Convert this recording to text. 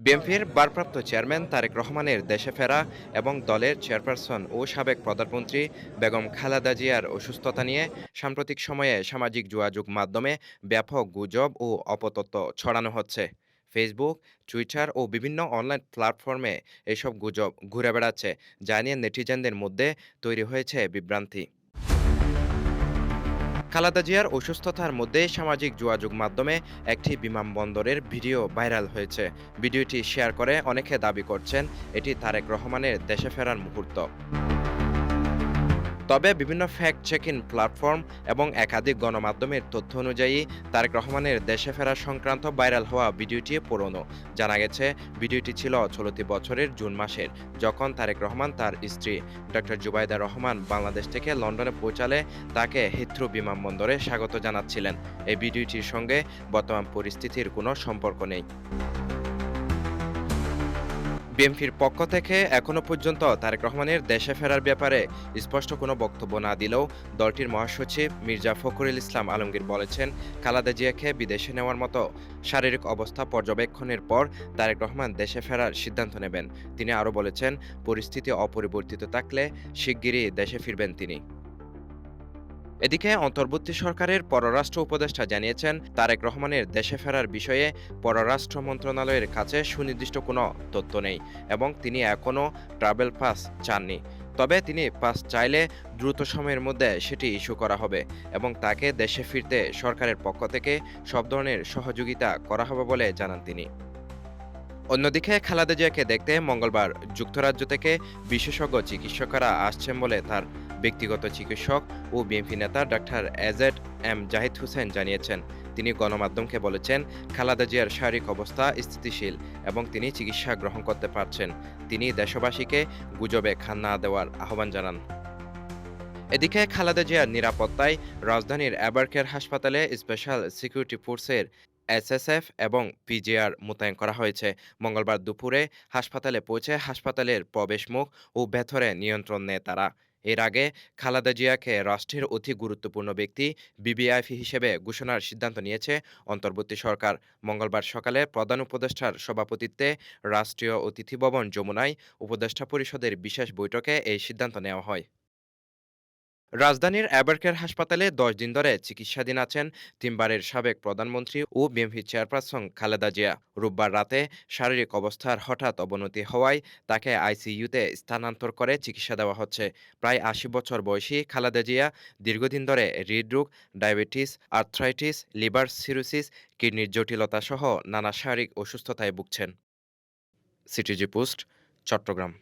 বিএনপির ভারপ্রাপ্ত চেয়ারম্যান তারেক রহমানের দেশে ফেরা এবং দলের চেয়ারপারসন ও সাবেক প্রধানমন্ত্রী বেগম খালেদা জিয়ার অসুস্থতা নিয়ে সাম্প্রতিক সময়ে সামাজিক যোগাযোগ মাধ্যমে ব্যাপক গুজব ও অপতথ্য ছড়ানো হচ্ছে। ফেসবুক, টুইটার ও বিভিন্ন অনলাইন প্ল্যাটফর্মে এসব গুজব ঘুরে বেড়াচ্ছে, যা নিয়ে নেটিজেনদের মধ্যে তৈরি হয়েছে বিভ্রান্তি। খালেদা জিয়ার অসুস্থতার মধ্যে সামাজিক যোগাযোগ মাধ্যমে একটি বিমানবন্দরের ভিডিও ভাইরাল হয়েছে। ভিডিওটি শেয়ার করে অনেকে দাবি করছেন এটি তারেক রহমানের দেশে ফেরার মুহূর্ত। তবে বিভিন্ন ফ্যাক্ট চেকিং প্ল্যাটফর্ম এবং একাধিক গণমাধ্যমের তথ্য অনুযায়ী তারেক রহমানের দেশে ফেরা সংক্রান্ত ভাইরাল হওয়া ভিডিওটি পুরনো। জানা গেছে ভিডিওটি ছিল চলতি বছরের জুন মাসের, যখন তারেক রহমান তার স্ত্রী ডক্টর জুবাইদা রহমান বাংলাদেশ থেকে লন্ডনে পৌঁছালে তাকে হিথ্রো বিমানবন্দরে স্বাগত জানাচ্ছিলেন। এই ভিডিওটির সঙ্গে বর্তমান পরিস্থিতির কোনো সম্পর্ক নেই। বিএনপির পক্ষ থেকে এখনো পর্যন্ত তারেক রহমানের দেশে ফেরার ব্যাপারে স্পষ্ট কোনো বক্তব্য না দিলেও দলটির মহাসচিব মির্জা ফখরুল ইসলাম আলমগীর বলেছেন, খালেদা জিয়াকে বিদেশে নেওয়ার মতো শারীরিক অবস্থা পর্যবেক্ষণের পর তারেক রহমান দেশে ফেরার সিদ্ধান্ত নেবেন। তিনি আরও বলেছেন, পরিস্থিতি অপরিবর্তিত থাকলে শিগগিরই দেশে ফিরবেন তিনি। এদিকে অন্তর্বর্তী সরকারের পররাষ্ট্র উপদেষ্টা জানিয়েছেন, তারেক রহমানের দেশে ফেরার বিষয়ে পররাষ্ট্র মন্ত্রণালয়ের কাছে সুনির্দিষ্ট কোনো তথ্য নেই এবং তিনি এখনও ট্রাভেল পাস চাননি। তবে তিনি পাস চাইলে দ্রুত সময়ের মধ্যে সেটি ইস্যু করা হবে এবং তাকে দেশে ফিরতে সরকারের পক্ষ থেকে সব ধরনের সহযোগিতা করা হবে বলে জানান তিনি। অন্যদিকে খালেদা জিয়াকে দেখতে মঙ্গলবার যুক্তরাজ্য থেকে বিশেষজ্ঞ চিকিৎসকেরা আসছেন বলে তার ব্যক্তিগত চিকিৎসক ও বিএনপি নেতা doctor A Z M Zahid Hossain জানিয়েছেন। তিনি গণমাধ্যমকে বলেছেন, খালেদা জিয়ার শারীরিক অবস্থা স্থিতিশীল এবং তিনি চিকিৎসা গ্রহণ করতে পারছেন। তিনি দেশবাসীকে গুজবে কান না দেওয়ার আহ্বান জানান। এদিকে খালেদা জিয়ার নিরাপত্তায় রাজধানীর অ্যাবারকেয়ার হাসপাতালে স্পেশাল সিকিউরিটি ফোর্সের এসএসএফ এবং পিজিআর মোতায়েন করা হয়েছে। মঙ্গলবার দুপুরে হাসপাতালে পৌঁছে হাসপাতালের প্রবেশমুখ ও ভেতরে নিয়ন্ত্রণ নেয় তারা। এর আগে খালেদা জিয়াকে রাষ্ট্রের অতি গুরুত্বপূর্ণ ব্যক্তি ভিভিআইপি হিসেবে ঘোষণার সিদ্ধান্ত নিয়েছে অন্তর্বর্তী সরকার। মঙ্গলবার সকালে প্রধান উপদেষ্টার সভাপতিত্বে রাষ্ট্রীয় অতিথি ভবন যমুনায় উপদেষ্টা পরিষদের বিশেষ বৈঠকে এই সিদ্ধান্ত নেওয়া হয়। রাজধানীর অ্যাবারকেয়ার হাসপাতালে ১০ দিন ধরে চিকিৎসাধীন আছেন তিনবারের সাবেক প্রধানমন্ত্রী ও বিএনপি চেয়ারপারসন খালেদা জিয়া। রোববার রাতে শারীরিক অবস্থার হঠাৎ অবনতি হওয়ায় তাকে আইসিইউতে স্থানান্তর করে চিকিৎসা দেওয়া হচ্ছে। প্রায় ৮০ বছর বয়সী খালেদা জিয়া দীর্ঘদিন ধরে হৃদরোগ, ডায়াবেটিস, আর্থ্রাইটিস, লিভার সিরোসিস, কিডনির জটিলতা সহ নানা শারীরিক অসুস্থতায় ভুগছেন। সিটিজি পোস্ট, চট্টগ্রাম।